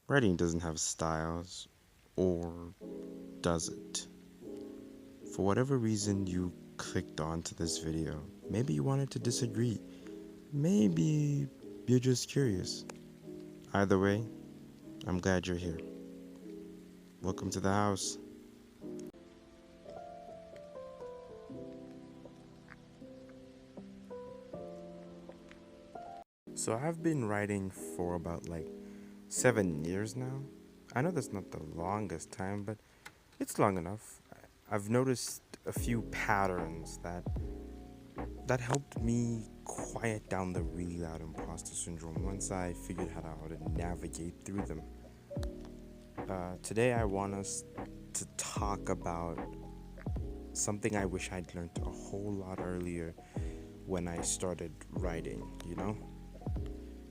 Writing doesn't have styles, or does it? For whatever reason you clicked onto this video, maybe you wanted to disagree, maybe you're just curious. Either way, I'm glad you're here. Welcome to the house. So I've been writing for about 7 years now. I know that's not the longest time, but it's long enough. I've noticed a few patterns that helped me quiet down the really loud imposter syndrome once I figured out how to navigate through them. Today I want us to talk about something I wish I'd learned a whole lot earlier when I started writing,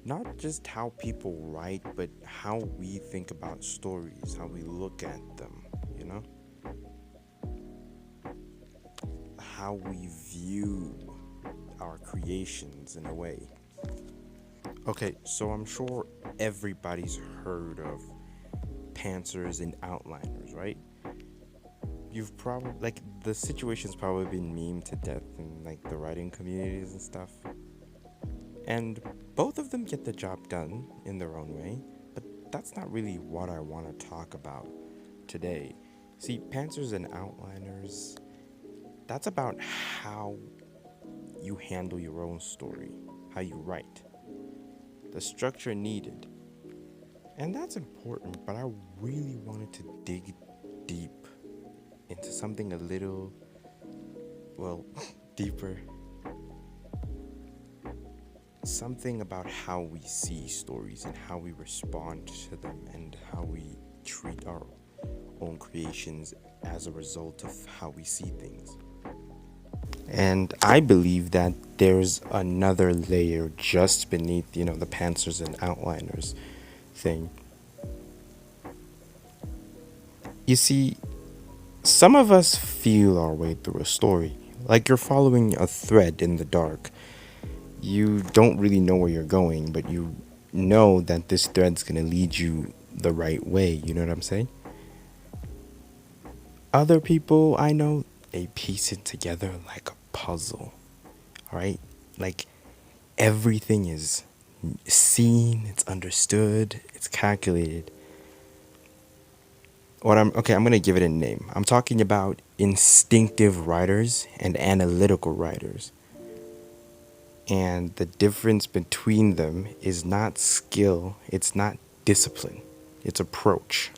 Not just how people write, but how we think about stories, how we look at them, you know? How we view our creations in a way. Okay, so I'm sure everybody's heard of pantsers and outliners, right? You've probably, the situation's probably been memed to death in, the writing communities and stuff. And both of them get the job done in their own way, but that's not really what I want to talk about today. See, pantsers and outliners, that's about how you handle your own story, how you write, the structure needed. And that's important, but I really wanted to dig deep into something a little, well, deeper. Something about how we see stories and how we respond to them and how we treat our own creations as a result of how we see things. And I believe that there's another layer just beneath, the pantsers and outliners thing. You see, some of us feel our way through a story, like you're following a thread in the dark. You don't really know where you're going, but you know that this thread's gonna lead you the right way, you know what I'm saying? Other people I know, they piece it together like a puzzle, right? Like everything is seen, it's understood, it's calculated. I'm gonna give it a name. I'm talking about instinctive writers and analytical writers. And the difference between them is not skill, it's not discipline, it's approach.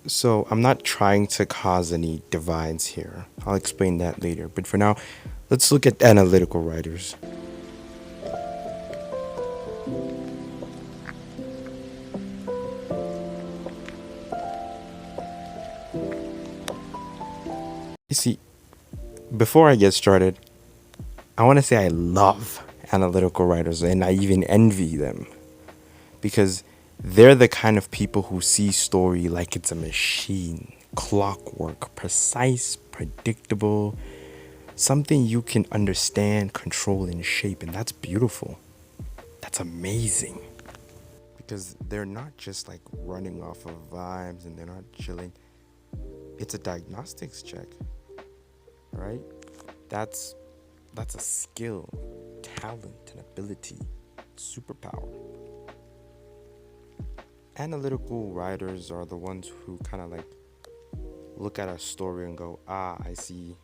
So I'm not trying to cause any divides here. I'll explain that later. But for now, let's look at analytical writers. You see, before I get started, I want to say I love analytical writers and I even envy them because they're the kind of people who see story like it's a machine, clockwork, precise, predictable, something you can understand, control, and shape, and that's beautiful. That's amazing. Because they're not just running off of vibes and they're not chilling. It's a diagnostics check, right? That's that's a skill, talent, and ability, superpower. Analytical writers are the ones who kind of look at a story and go, I see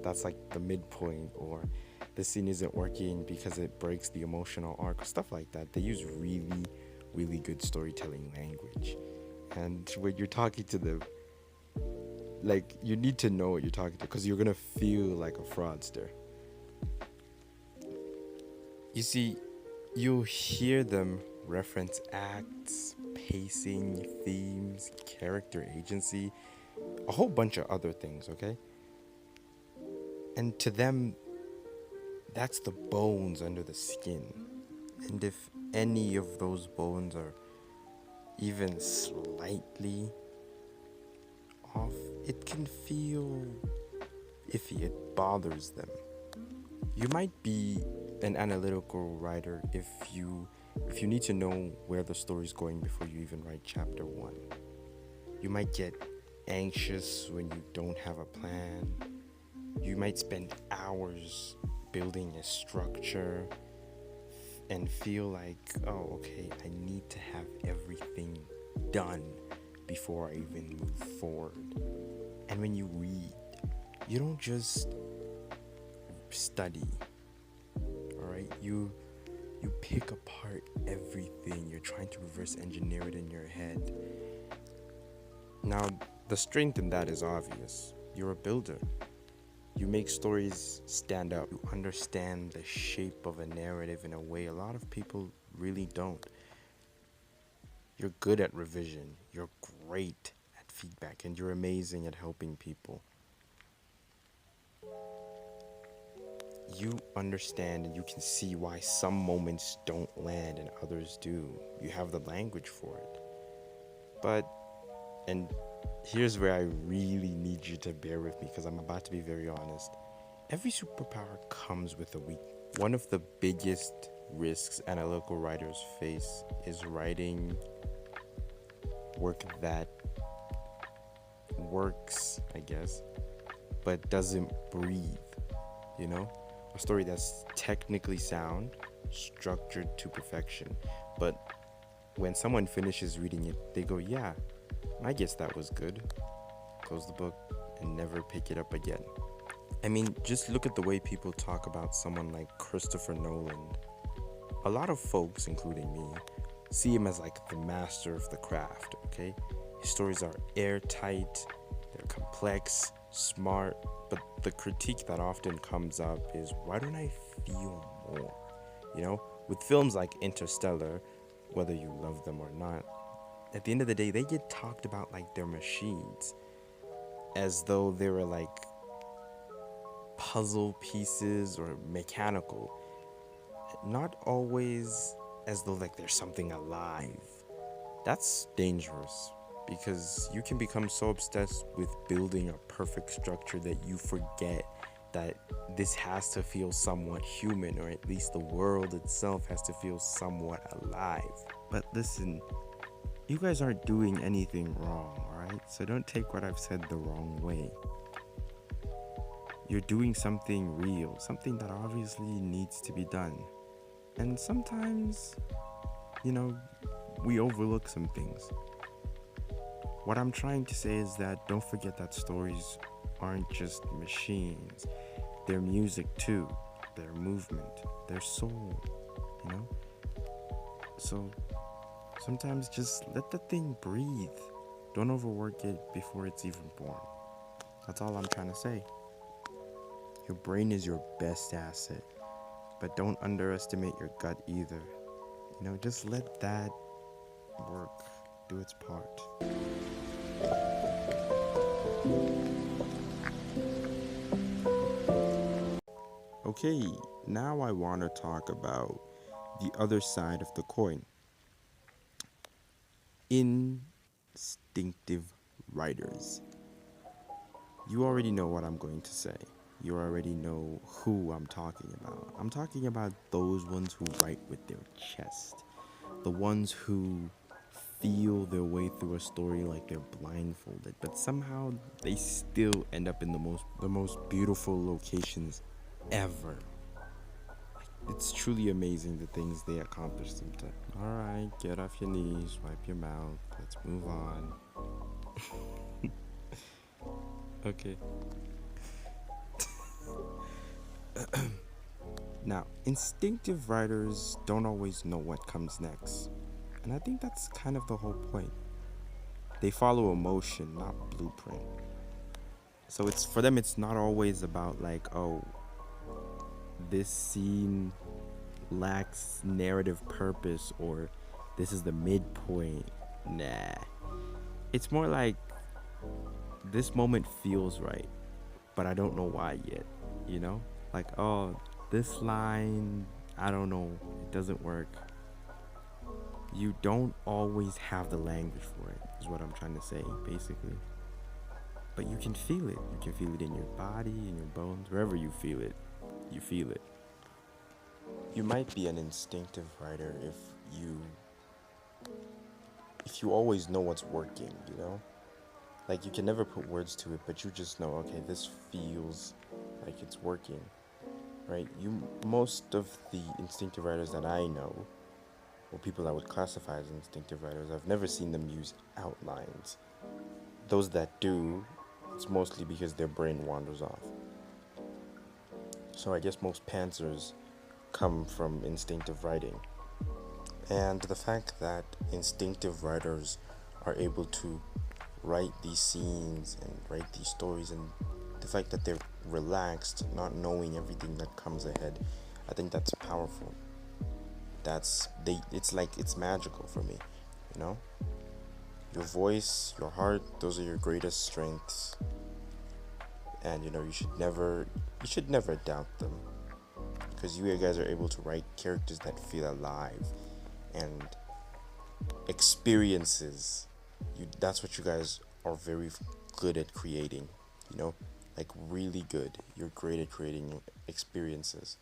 that's the midpoint, or the scene isn't working because it breaks the emotional arc, stuff like that. They use really, really good storytelling language. And when you're talking to them, you need to know what you're talking to because you're going to feel like a fraudster. You see, you'll hear them reference acts, pacing, themes, character agency, a whole bunch of other things, okay? And to them, that's the bones under the skin. And if any of those bones are even slightly off, it can feel iffy, it bothers them. You might be an analytical writer if you if you need to know where the story's going before you even write chapter 1. You might get anxious when you don't have a plan. You might spend hours building a structure and feel like, oh, okay, I need to have everything done before I even move forward. And when you read, you don't just study, all right? You pick apart everything. You're trying to reverse engineer it in your head. Now, the strength in that is obvious. You're a builder. You make stories stand up. You understand the shape of a narrative in a way a lot of people really don't. You're good at revision. You're great at feedback, and you're amazing at helping people. You understand and you can see why some moments don't land and others do. You have the language for it. But, and here's where I really need you to bear with me because I'm about to be very honest. Every superpower comes with a weak. One of the biggest risks analytical writers face is writing work that works, I guess, but doesn't breathe, you know? A story that's technically sound, structured to perfection, but when someone finishes reading it, they go, yeah, I guess that was good. Close the book and never pick it up again. I mean, just look at the way people talk about someone like Christopher Nolan. A lot of folks, including me, see him as like the master of the craft, okay? His stories are airtight, they're complex, smart, but the critique that often comes up is, why don't I feel more? You know, with films like Interstellar, whether you love them or not, at the end of the day, they get talked about like they're machines, as though they were like puzzle pieces or mechanical, not always as though like there's something alive. That's dangerous because you can become so obsessed with building a perfect structure that you forget that this has to feel somewhat human, or at least the world itself has to feel somewhat alive. But listen, you guys aren't doing anything wrong, alright? So don't take what I've said the wrong way. You're doing something real, something that obviously needs to be done. And sometimes, you know, we overlook some things. What I'm trying to say is that don't forget that stories aren't just machines. They're music too, their movement, their soul, you know? So sometimes just let the thing breathe. Don't overwork it before it's even born. That's all I'm trying to say. Your brain is your best asset, but don't underestimate your gut either. You know, just let that work, do its part. Okay, now I want to talk about the other side of the coin. Instinctive writers. You already know what I'm going to say. You already know who I'm talking about. I'm talking about those ones who write with their chest. The ones who feel their way through a story like they're blindfolded, but somehow they still end up in the most beautiful locations ever. It's truly amazing the things they accomplish sometimes. Alright, get off your knees, wipe your mouth, let's move on. Okay. Now, instinctive writers don't always know what comes next. And I think that's kind of the whole point. They follow emotion, not blueprint. So it's for them, it's not always about like, oh, this scene lacks narrative purpose or this is the midpoint. Nah. It's more like this moment feels right, but I don't know why yet, you know? Like, oh, this line, I don't know, it doesn't work. You don't always have the language for it, is what I'm trying to say, basically. But you can feel it. You can feel it in your body, in your bones, wherever you feel it, you feel it. You might be an instinctive writer if you always know what's working, you know? Like, you can never put words to it, but you just know, okay, this feels like it's working, right? Most of the instinctive writers that I know, or people I would classify as instinctive writers, I've never seen them use outlines. Those that do, it's mostly because their brain wanders off. So I guess most pantsers come from instinctive writing. And the fact that instinctive writers are able to write these scenes and write these stories, and the fact that they're relaxed, not knowing everything that comes ahead, I think that's powerful. It's magical for me, you know? Your voice, your heart, those are your greatest strengths. And you should never doubt them, because you guys are able to write characters that feel alive and experiences. That's what you guys are very good at creating, like really good. You're great at creating experiences.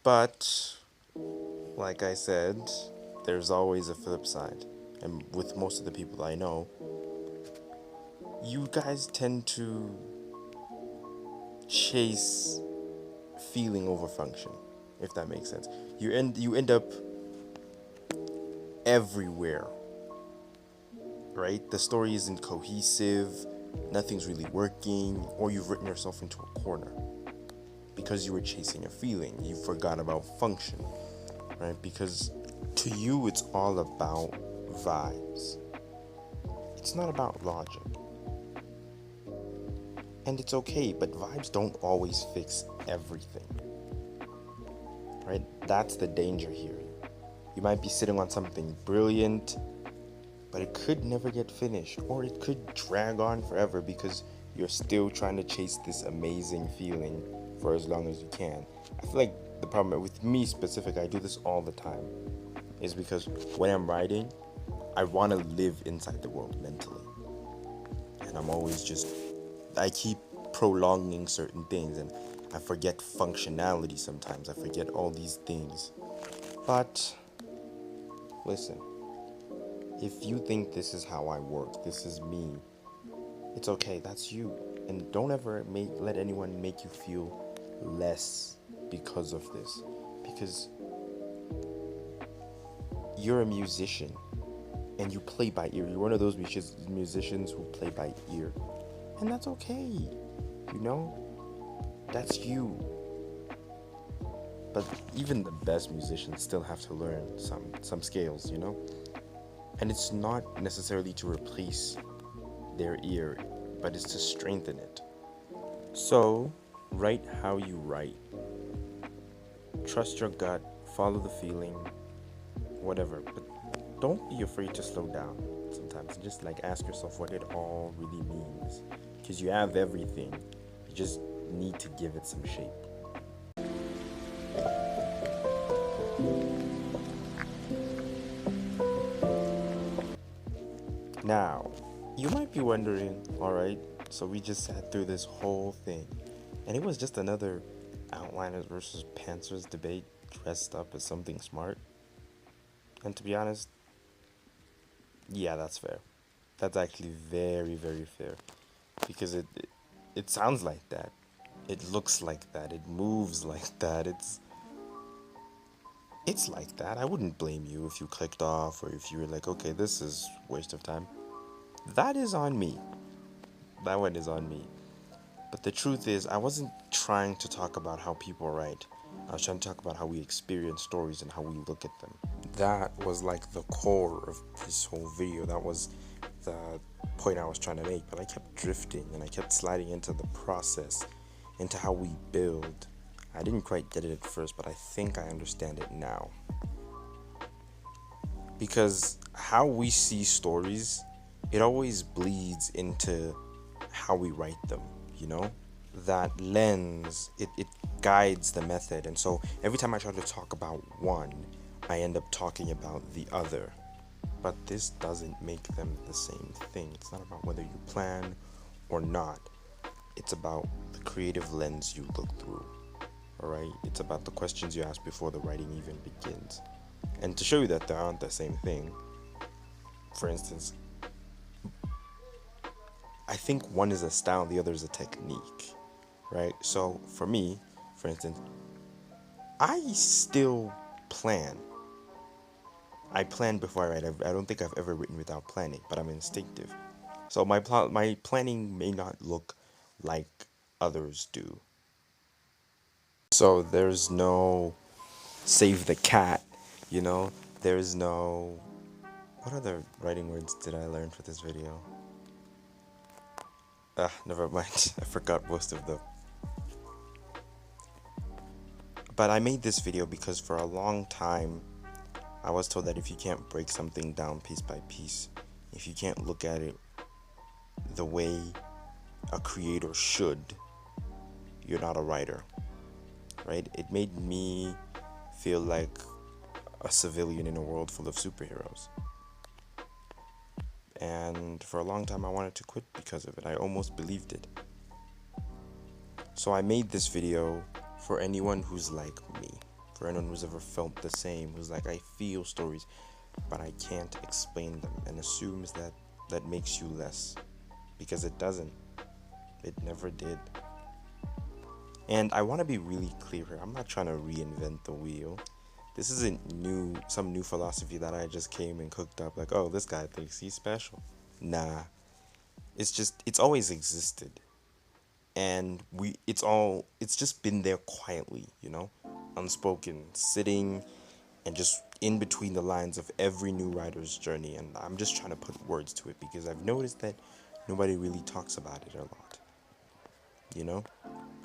But like I said, there's always a flip side. And with most of the people I know, you guys tend to chase feeling over function, if that makes sense. You end up everywhere, right? The story isn't cohesive, nothing's really working, or you've written yourself into a corner because you were chasing a feeling. You forgot about function, right? Because to you, it's all about vibes. It's not about logic. And it's okay, but vibes don't always fix everything, right? That's the danger here. You might be sitting on something brilliant, but it could never get finished, or it could drag on forever because you're still trying to chase this amazing feeling for as long as you can. I feel like the problem with me specific, I do this all the time, is because when I'm writing, I want to live inside the world mentally. And I keep prolonging certain things, and I forget functionality sometimes. I forget all these things. But listen, if you think this is how I work, this is me, it's okay, that's you. And don't ever let anyone make you feel less because of this. Because you're a musician and you play by ear. You're one of those musicians who play by ear. And that's okay. That's you. But even the best musicians still have to learn some scales, And it's not necessarily to replace their ear, but it's to strengthen it. So, write how you write. Trust your gut, follow the feeling, whatever. But don't be afraid to slow down sometimes. Just ask yourself what it all really means. Because you have everything. You just need to give it some shape. Now, you might be wondering, alright, so we just sat through this whole thing, and it was just another outliners versus pantsers debate dressed up as something smart. And to be honest, yeah, that's fair. That's actually very, very fair. Because it sounds like that. It looks like that. It moves like that. It's like that. I wouldn't blame you if you clicked off or if you were like, okay, this is waste of time. That is on me. That one is on me. But the truth is, I wasn't trying to talk about how people write. I was trying to talk about how we experience stories and how we look at them. That was like the core of this whole video. That was the point I was trying to make. But I kept drifting and I kept sliding into the process, into how we build. I didn't quite get it at first, but I think I understand it now. Because how we see stories, it always bleeds into how we write them, That lens, it guides the method. And so every time I try to talk about one, I end up talking about the other. But this doesn't make them the same thing. It's not about whether you plan or not. It's about the creative lens you look through. Alright? It's about the questions you ask before the writing even begins. And to show you that they aren't the same thing, for instance, I think one is a style, the other is a technique, right? So for me, for instance, I still plan. I plan before I write. I don't think I've ever written without planning, but I'm instinctive. So my planning may not look like others do. So there's no save the cat, you know? There's no, what other writing words did I learn for this video? Never mind. I forgot most of them. But I made this video because for a long time I was told that if you can't break something down piece by piece, if you can't look at it the way a creator should, you're not a writer, right? It made me feel like a civilian in a world full of superheroes. And for a long time I wanted to quit because of it. I almost believed it. So I made this video for anyone who's like me, for anyone who's ever felt the same, who's like, I feel stories, but I can't explain them, and assumes that that makes you less, because it doesn't. It never did. And I want to be really clear here. I'm not trying to reinvent the wheel. This isn't some new philosophy that I just came and cooked up, like, oh, this guy thinks he's special. Nah. It's always existed. And it's just been there quietly, unspoken, sitting and just in between the lines of every new writer's journey. And I'm just trying to put words to it because I've noticed that nobody really talks about it a lot,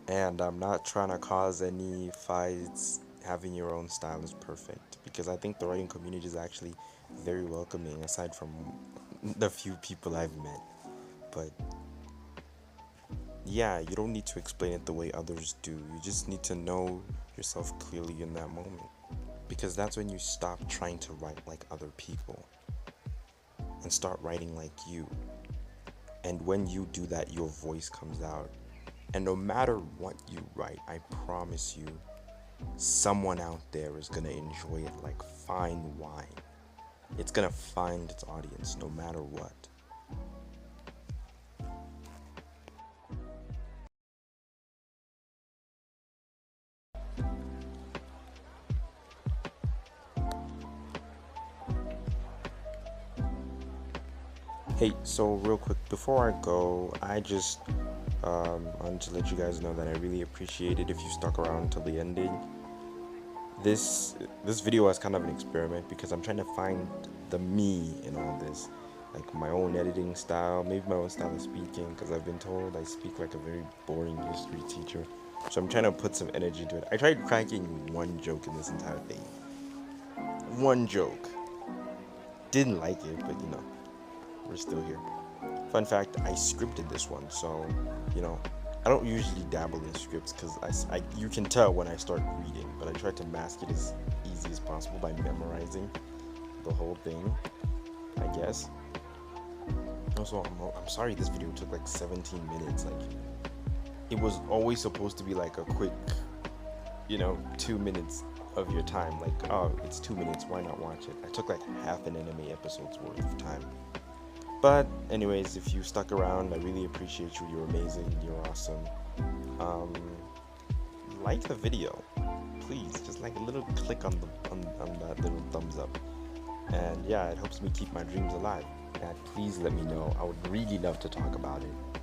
and I'm not trying to cause any fights. Having your own style is perfect, because I think the writing community is actually very welcoming, aside from the few people I've met. But yeah, you don't need to explain it the way others do. You just need to know yourself clearly in that moment, because that's when you stop trying to write like other people and start writing like you. And when you do that, your voice comes out. And no matter what you write, I promise you, someone out there is gonna enjoy it like fine wine. It's gonna find its audience no matter what. Hey, so real quick, before I go, I just wanted to let you guys know that I really appreciate it if you stuck around till the ending. This video was kind of an experiment, because I'm trying to find the me in all this, like my own editing style, maybe my own style of speaking, because I've been told I speak like a very boring history teacher. So I'm trying to put some energy into it. I tried cracking one joke in this entire thing. One joke. Didn't like it, but we're still here. Fun fact, I scripted this one, so I don't usually dabble in scripts, because you can tell when I start reading, but I tried to mask it as easy as possible by memorizing the whole thing, I guess. Also, I'm sorry this video took like 17 minutes. Like, it was always supposed to be like a quick 2 minutes of your time. Like, oh, it's 2 minutes, why not watch it? I took like half an anime episode's worth of time. But anyways, if you stuck around, I really appreciate you. You're amazing. You're awesome. Like the video, please. Just like a little click on that little thumbs up. And yeah, it helps me keep my dreams alive. And please let me know. I would really love to talk about it.